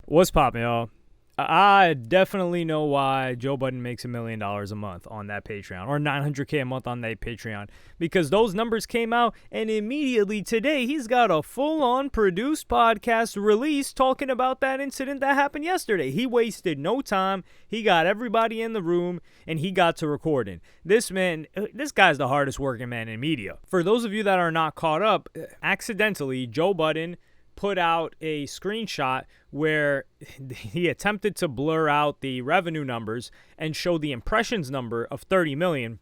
What's poppin', y'all? I definitely know why Joe Budden makes $1 million a month on that Patreon, or $900K a month on that Patreon, because those numbers came out, and immediately today he's got a full-on produced podcast release talking about that incident that happened yesterday. He wasted no time. He got everybody in the room, and he got to recording. This guy's the hardest working man in media. For those of you that are not caught up, accidentally, Joe Budden put out a screenshot where he attempted to blur out the revenue numbers and show the impressions number of 30 million,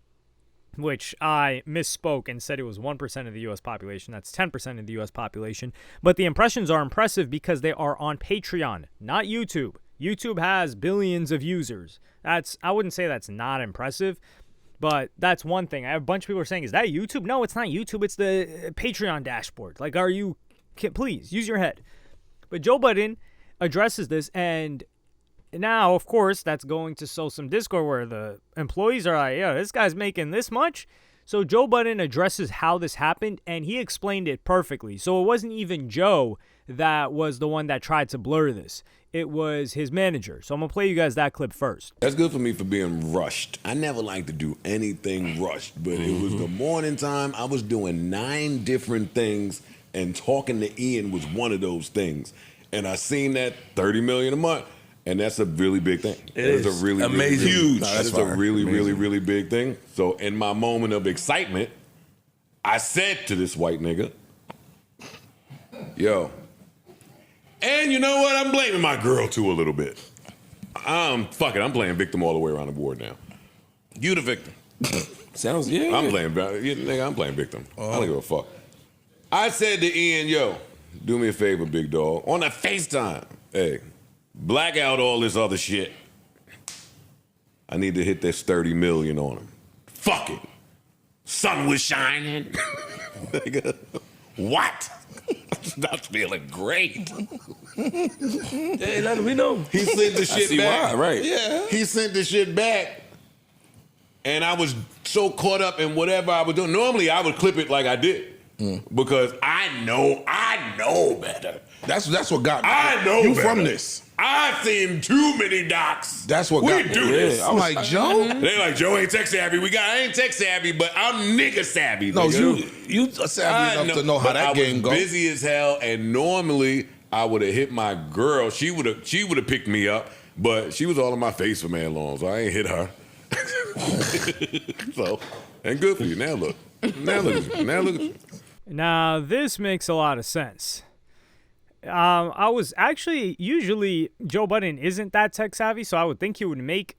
which I misspoke and said it was 1% of the U.S. population. That's 10% of the U.S. population. But the impressions are impressive because they are on Patreon, not YouTube. YouTube has billions of users. I wouldn't say that's not impressive, but that's one thing. I have a bunch of people are saying, is that YouTube? No, it's not YouTube. It's the Patreon dashboard. Like, please use your head. But Joe Budden addresses this, and now, of course, that's going to sow some discord where the employees are like, yo, this guy's making this much. So Joe Budden addresses how this happened, and he explained it perfectly. So it wasn't even Joe that was the one that tried to blur this. It was his manager. So I'm going to play you guys that clip first. That's good for me for being rushed. I never like to do anything rushed, but it was the morning time. I was doing 9 different things, and talking to Ian was one of those things. And I seen that 30 million a month, and that's a really big thing. It is a really amazing, huge. That is a really big thing. So in my moment of excitement, I said to this white nigga, yo, and you know what? I'm blaming my girl too a little bit. Fuck it, I'm playing victim all the way around the board now. You the victim. Sounds, I'm playing victim. I don't give a fuck. I said to Ian, yo, do me a favor, big dog. On a FaceTime, hey, black out all this other shit. I need to hit this 30 million on him. Fuck it. Sun was shining. What? Not feeling great. Hey, let me know. He sent the shit back. Why, right? Yeah. He sent the shit back. And I was so caught up in whatever I was doing. Normally, I would clip it like I did. Because I know better. That's what got me. I know you better. From this. I've seen too many docs. That's what got me. We do this. I'm like, Joe? They like, Joe ain't tech savvy. I ain't tech savvy, but I'm nigga savvy. No, nigga. you savvy enough to know how that game goes. I was busy as hell, and normally I would have hit my girl. She would have picked me up, but she was all in my face for man long, so I ain't hit her. So, and good for you. Now look at you. Now, this makes a lot of sense. Usually Joe Budden isn't that tech savvy, so I would think he would make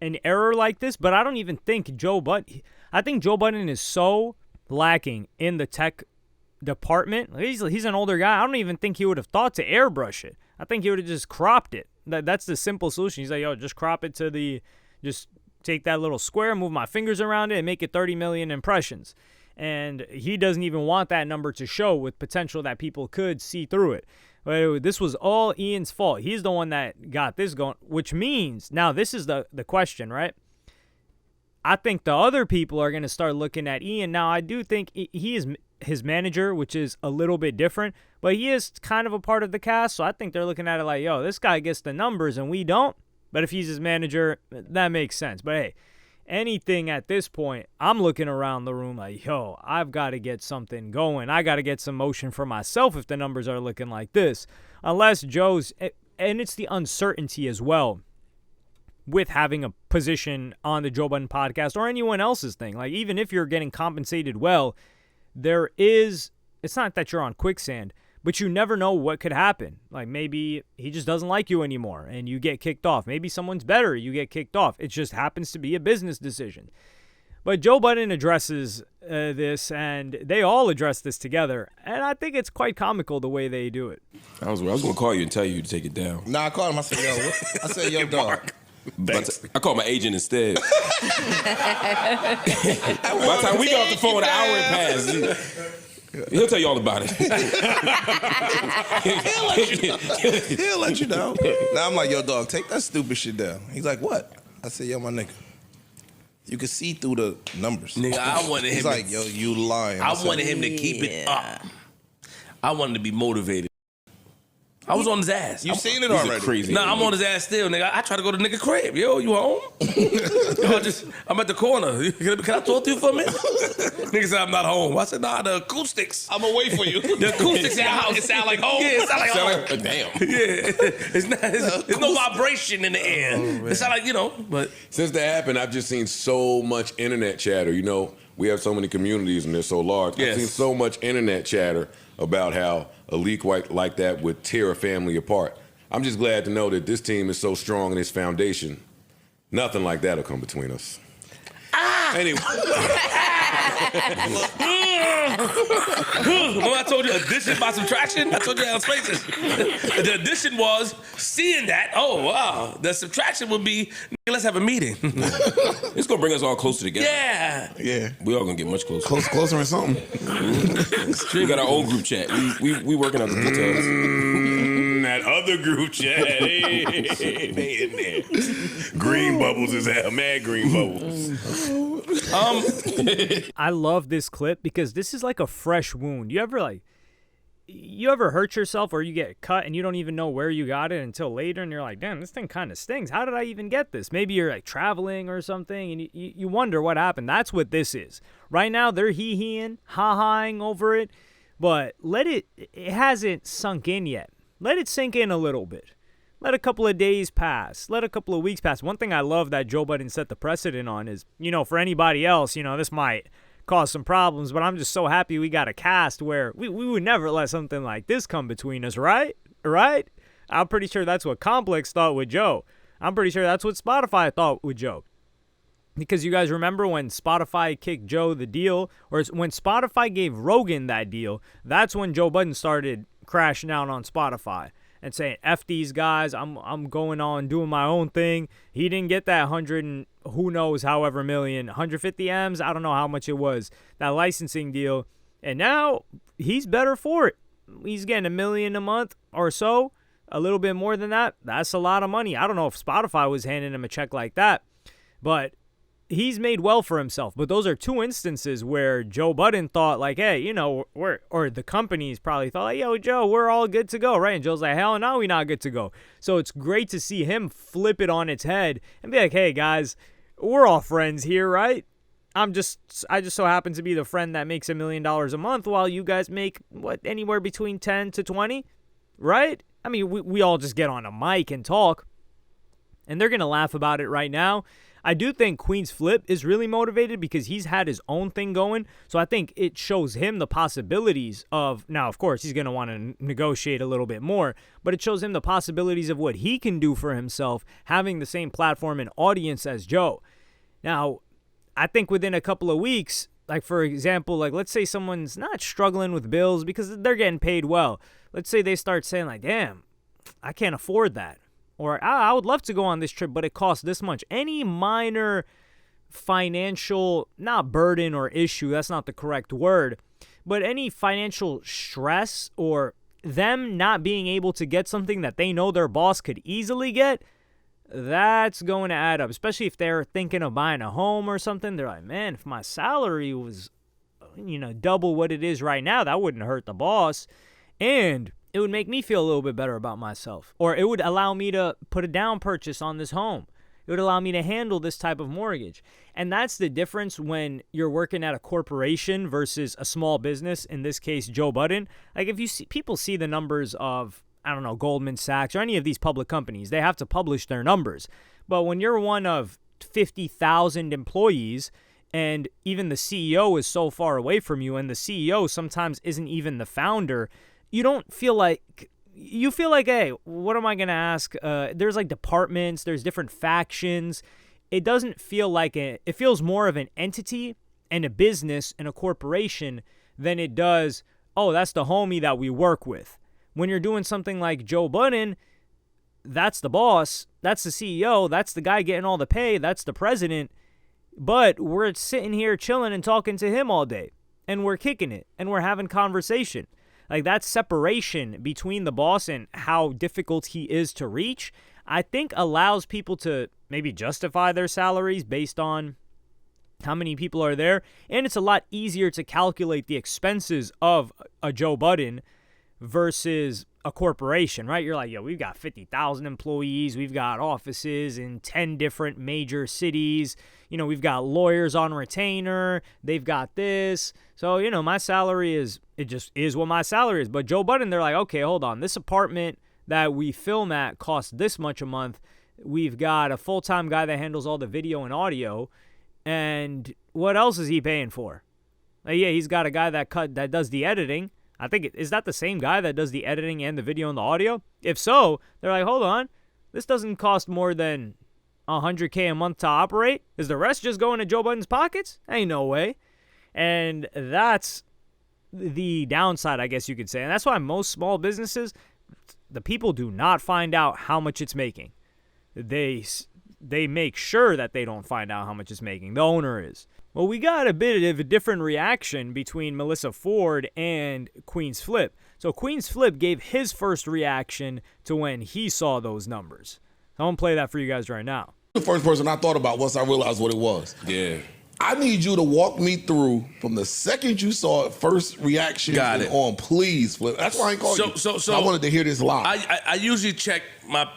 an error like this, but I don't even think I think Joe Budden is so lacking in the tech department. He's an older guy. I don't even think he would have thought to airbrush it. I think he would have just cropped it. That's the simple solution. He's like, yo, just crop it just take that little square, move my fingers around it, and make it 30 million impressions. And he doesn't even want that number to show with potential that people could see through it. But this was all Ian's fault. He's the one that got this going, which means, now this is the question, right? I think the other people are going to start looking at Ian. Now, I do think he is his manager, which is a little bit different, but he is kind of a part of the cast. So I think they're looking at it like, yo, this guy gets the numbers and we don't. But if he's his manager, that makes sense. But hey, anything at this point, I'm looking around the room like, yo, I've got to get something going. I got to get some motion for myself if the numbers are looking like this. Unless Joe's, and it's the uncertainty as well with having a position on the Joe Budden podcast or anyone else's thing. Like, even if you're getting compensated well, it's not that you're on quicksand, but you never know what could happen. Like, maybe he just doesn't like you anymore and you get kicked off. Maybe someone's better, you get kicked off. It just happens to be a business decision. But Joe Budden addresses this, and they all address this together. And I think it's quite comical the way they do it. I was going to call you and tell you to take it down. Nah, I called him. I said, yo, dog. But I called my agent instead. By the time we got off the phone, an hour had passed. He'll tell you all about it. He'll let you know. Now I'm like, yo, dog, take that stupid shit down. He's like, what? I said, yo, my nigga, you can see through the numbers. Nigga, I wanted him. He's like, yo, you lying. I wanted him to keep it up. I wanted to be motivated. I was on his ass. You seen it This is already. Crazy. Nah, I'm on his ass still, nigga. I try to go to nigga crib. Yo, you home? I'm at the corner. Can I talk to you for a minute? Nigga said I'm not home. I said, nah, the acoustics. I'm gonna wait for you. The acoustics in the house. It sound like home. Yeah, it sound like home. Damn. Yeah, it's no vibration in the air. It sound like, but Since that happened, I've just seen so much internet chatter. We have so many communities and they're so large. Yes. I've seen so much internet chatter about how a leak like that would tear a family apart. I'm just glad to know that this team is so strong in its foundation. Nothing like that will come between us. Anyway. Remember I told you addition by subtraction? I told you how to explain this. The addition was seeing that. Oh, wow. The subtraction would be, let's have a meeting. It's gonna bring us all closer together. Yeah. Yeah. We all gonna get much closer. Closer or something. We got our own group chat. We working out the details. That other group chat, they in there. Green bubbles is hell, mad green bubbles. I love this clip because this is like a fresh wound. You ever hurt yourself or you get cut and you don't even know where you got it until later and you're like, damn, this thing kind of stings. How did I even get this? Maybe you're like traveling or something and you wonder what happened. That's what this is. Right now they're hee-heeing, ha-haing over it, but it hasn't sunk in yet. Let it sink in a little bit. Let a couple of days pass. Let a couple of weeks pass. One thing I love that Joe Budden set the precedent on is, for anybody else, this might cause some problems, but I'm just so happy we got a cast where we would never let something like this come between us, right? Right? I'm pretty sure that's what Complex thought with Joe. I'm pretty sure that's what Spotify thought with Joe. Because you guys remember when Spotify kicked Joe the deal, or when Spotify gave Rogan that deal, that's when Joe Budden started crashing out on Spotify and saying, F these guys, I'm going on doing my own thing. He didn't get that 100 and who knows however million, 150 M's, I don't know how much it was, that licensing deal. And now he's better for it. He's getting $1 million a month or so, a little bit more than that. That's a lot of money. I don't know if Spotify was handing him a check like that, but he's made well for himself. But those are two instances where Joe Budden thought like, hey, or the companies probably thought like, yo, Joe, we're all good to go, right? And Joe's like, hell no, we're not good to go. So it's great to see him flip it on its head and be like, hey guys, we're all friends here, right? I just so happen to be the friend that makes $1 million a month while you guys make anywhere between 10 to 20, right? I mean, we all just get on a mic and talk, and they're gonna laugh about it right now. I do think Queen's Flip is really motivated because he's had his own thing going. So I think it shows him the possibilities of, now, of course, he's going to want to negotiate a little bit more, but it shows him the possibilities of what he can do for himself having the same platform and audience as Joe. Now, I think within a couple of weeks, like for example, like let's say someone's not struggling with bills because they're getting paid well. Let's say they start saying like, damn, I can't afford that. Or I would love to go on this trip, but it costs this much. Any minor financial, not burden or issue, that's not the correct word, but any financial stress or them not being able to get something that they know their boss could easily get, that's going to add up. Especially if they're thinking of buying a home or something. They're like, man, if my salary was, double what it is right now, that wouldn't hurt the boss. And it would make me feel a little bit better about myself. Or it would allow me to put a down purchase on this home. It would allow me to handle this type of mortgage. And that's the difference when you're working at a corporation versus a small business, in this case, Joe Budden. Like if you see, people see the numbers of, I don't know, Goldman Sachs or any of these public companies, they have to publish their numbers. But when you're one of 50,000 employees and even the CEO is so far away from you and the CEO sometimes isn't even the founder, you feel like, hey, what am I going to ask? There's like departments, there's different factions. It doesn't feel like it feels more of an entity and a business and a corporation than it does, oh, that's the homie that we work with. When you're doing something like Joe Budden, that's the boss, that's the CEO, that's the guy getting all the pay, that's the president. But we're sitting here chilling and talking to him all day, and we're kicking it, and we're having conversation. Like that separation between the boss and how difficult he is to reach, I think allows people to maybe justify their salaries based on how many people are there. And it's a lot easier to calculate the expenses of a Joe Budden versus a corporation, right? You're like, yo, we've got 50,000 employees. We've got offices in 10 different major cities. We've got lawyers on retainer. They've got this. So, my salary it just is what my salary is. But Joe Budden, they're like, okay, hold on. This apartment that we film at costs this much a month. We've got a full-time guy that handles all the video and audio. And what else is he paying for? Yeah, he's got a guy that does the editing. I think, is that the same guy that does the editing and the video and the audio? If so, they're like, hold on. This doesn't cost more than $100K a month to operate. Is the rest just going to Joe Budden's pockets? Ain't no way. And that's the downside, I guess you could say. And that's why most small businesses, the people do not find out how much it's making. They make sure that they don't find out how much it's making. The owner is. Well, we got a bit of a different reaction between Melissa Ford and Queen's Flip. So Queen's Flip gave his first reaction to when he saw those numbers. I'm going to play that for you guys right now. The first person I thought about once I realized what it was. Yeah. I need you to walk me through from the second you saw it, first reaction Got it. on, please, Flip. That's why I called you. So I wanted to hear this live. I usually check my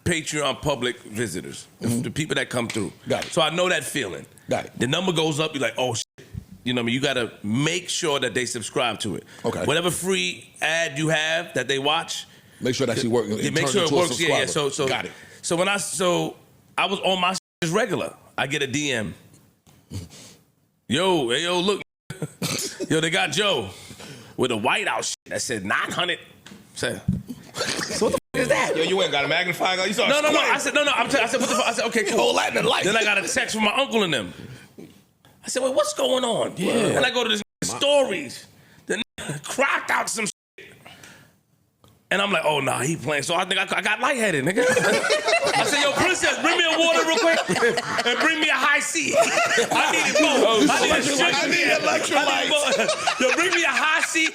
Patreon public visitors, the people that come through. Got it. So I know that feeling. Got it. The number goes up, you're like, oh, shit. You know what I mean? You got to make sure that they subscribe to it. Okay. Whatever free ad you have that they watch. Make sure that actually works. Yeah, make sure it works. Yeah. So got it. So I was on my just regular. I get a DM. Yo, look. Yo, they got Joe with a whiteout shit that said 900. So what the fuck is that? Yo, you ain't got a magnifying glass? You saw No. I said, no. I said, what the fuck? I said, okay, cool. Whole lot in life. Then I got a text from my uncle and them. I said, wait, what's going on? Yeah. And I go to this stories. Then cropped out some shit. And I'm like, oh, nah, he playing. So I think I got lightheaded, nigga. I said, yo, princess, bring me a water real quick and bring me a high C. I need it both. I need electrolytes. Yo, bring me a high C.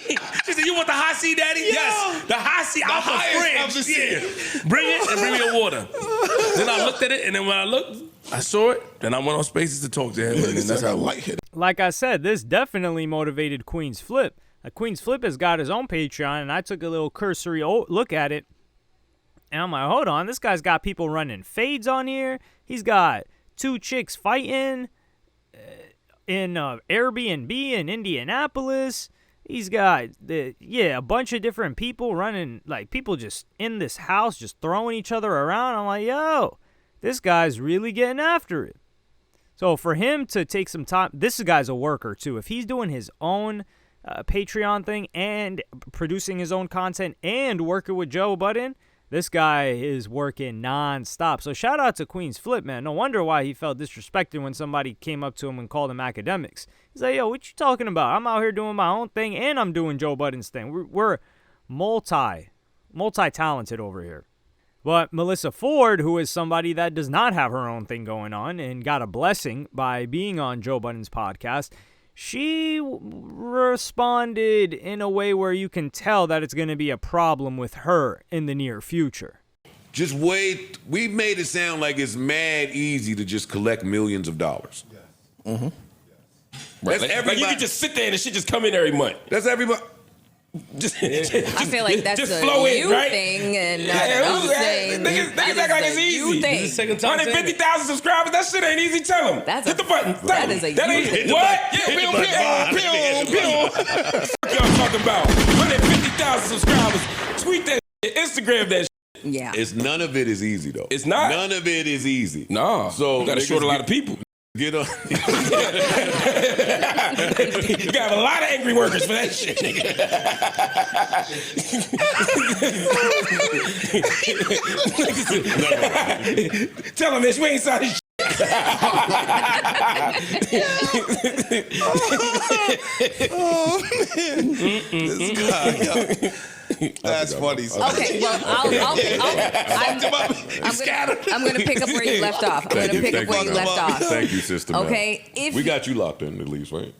She said, you want the high C, daddy? Yo, yes. The high C out the fridge. Yeah. Bring it and bring me a water. Then I looked at it, and then when I looked, I saw it. Then I went on Spaces to talk to him. And that's how I lightheaded. Like I said, this definitely motivated Queen's Flip. Queen's Flip has got his own Patreon, and I took a little cursory look at it, and I'm like, hold on, this guy's got people running fades on here. He's got 2 chicks fighting in Airbnb in Indianapolis. He's got, a bunch of different people running, like people just in this house just throwing each other around. I'm like, yo, this guy's really getting after it. So for him to take some time, this guy's a worker too. If he's doing his own Patreon thing and producing his own content and working with Joe Budden, this guy is working nonstop. So shout out to Queen's Flip, man. No wonder why he felt disrespected when somebody came up to him and called him academics. He's like, yo, what you talking about? I'm out here doing my own thing and I'm doing Joe Budden's thing. We're multi-talented over here. But Melissa Ford, who is somebody that does not have her own thing going on and got a blessing by being on Joe Budden's podcast, she responded in a way where you can tell that it's going to be a problem with her in the near future. Just wait. We made it sound like it's mad easy to just collect millions of dollars. Right. That's everybody. Like you can just sit there and the shit just come in every month. That's everybody. Just I feel like that's a flow in, you right? thing, and I'm saying Niggas that act like is it's a you easy. thing. This is the second time 150,000 subscribers, that shit ain't easy. Tell them. That's hit a- the button. that is a that you ain't thing. what? Yeah, What y'all talking about? 150,000 subscribers. Tweet that shit. Instagram that shit. Yeah. None of it is easy though. It's not. None of it is easy. No. So you gotta niggas short a lot of people. Get on. You got a lot of angry workers for that shit, nigga. Tell them this, we ain't saw this shit. Oh, man. This guy, yo. That's funny. Okay, well, I'm going to pick up where you left off. I'm going to pick up where you left off. Thank you, sister. Mel. Okay, we got you locked in at least, right?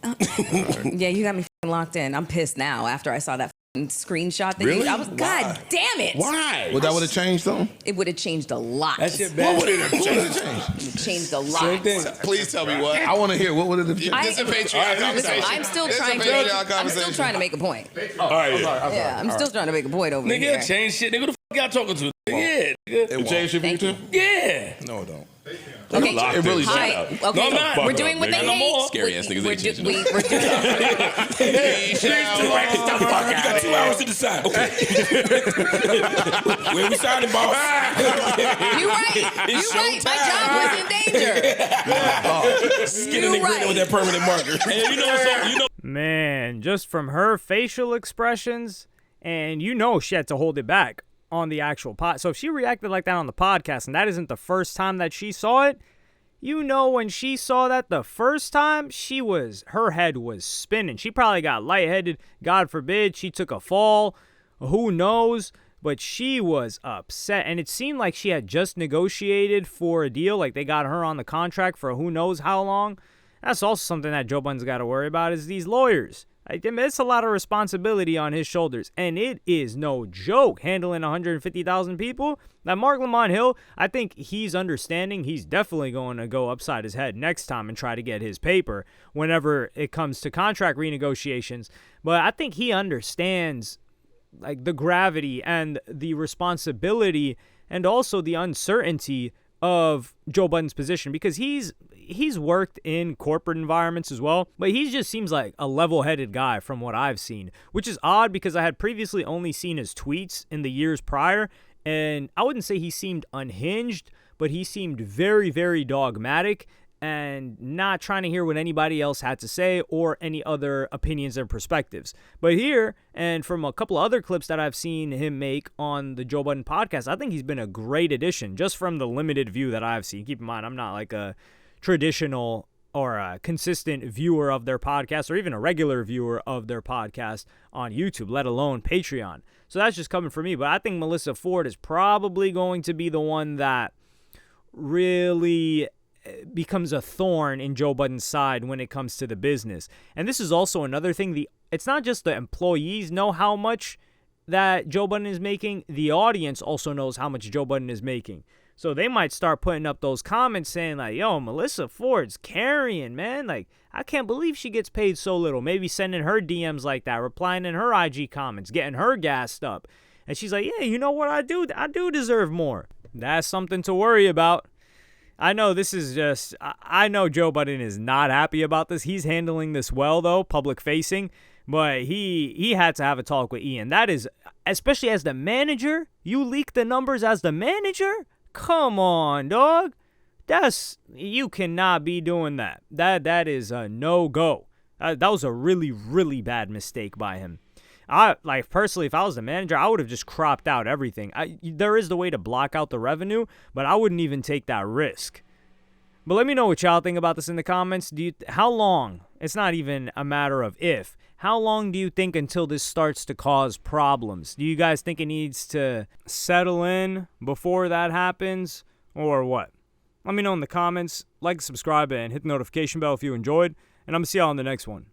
Yeah, you got me f***ing locked in. I'm pissed now after I saw that screenshot that Really? I was, God damn it. Why? Well, that would have changed something? It would have changed a lot. That shit bad. What would it have changed? It would changed a lot. Same thing. Please tell me what. I want to hear. What would it have changed? I- This is a Patreon Listen, conversation. I'm still This is a trying to Patreon make. I'm still conversation. trying to make a point. All right, Yeah, I'm still trying to make a point over Nigga, here. it'll change shit. Nigga, who the fuck y'all talking to? Yeah, nigga. It changed shit for you too? Yeah. No, it don't. Okay, It really hi. should. Okay, No, I'm not. we're doing what Fuck they up, nigga. hate. No more. Scary ass niggas We're ain't changing doing. You got 2 hours to decide. Okay. Where we signing, boss? You right. You right. My job was in danger. Skinning You and grinning right. with that permanent marker. And you know what's you know. Man, just from her facial expressions, and you know she had to hold it back on the actual pod. So if she reacted like that on the podcast, and that isn't the first time that she saw it, you know when she saw that the first time, her head was spinning. She probably got lightheaded. God forbid she took a fall. Who knows? But she was upset, and it seemed like she had just negotiated for a deal, like they got her on the contract for who knows how long. That's also something that Joe Budden's got to worry about is these lawyers. It's a lot of responsibility on his shoulders, and it is no joke handling 150,000 people. That Mark Lamont Hill, I think he's understanding. He's definitely going to go upside his head next time and try to get his paper whenever it comes to contract renegotiations. But I think he understands like the gravity and the responsibility and also the uncertainty of Joe Budden's position, because he's worked in corporate environments as well, but he just seems like a level-headed guy from what I've seen, which is odd because I had previously only seen his tweets in the years prior, and I wouldn't say he seemed unhinged, but he seemed very, very dogmatic and not trying to hear what anybody else had to say or any other opinions and perspectives. But here, and from a couple of other clips that I've seen him make on the Joe Budden podcast, I think he's been a great addition just from the limited view that I've seen. Keep in mind, I'm not like a traditional or a consistent viewer of their podcast or even a regular viewer of their podcast on YouTube, let alone Patreon. So that's just coming from me. But I think Melissa Ford is probably going to be the one that really becomes a thorn in Joe Budden's side when it comes to the business. And this is also another thing. It's not just the employees know how much that Joe Budden is making. The audience also knows how much Joe Budden is making. So they might start putting up those comments saying like, yo, Melissa Ford's carrying, man. Like, I can't believe she gets paid so little. Maybe sending her DMs like that, replying in her IG comments, getting her gassed up. And she's like, yeah, you know what I do? I do deserve more. That's something to worry about. I know this is just, I know Joe Budden is not happy about this. He's handling this well, though, public facing. But he had to have a talk with Ian. That is, especially as the manager, you leak the numbers as the manager? Come on, dog. You cannot be doing that. That is a no-go. That was a really, really bad mistake by him. Personally, if I was the manager, I would have just cropped out everything. There is the way to block out the revenue, but I wouldn't even take that risk. But let me know what y'all think about this in the comments. How long? It's not even a matter of if. How long do you think until this starts to cause problems? Do you guys think it needs to settle in before that happens, or what? Let me know in the comments. Like, subscribe, and hit the notification bell if you enjoyed. And I'm going to see y'all on the next one.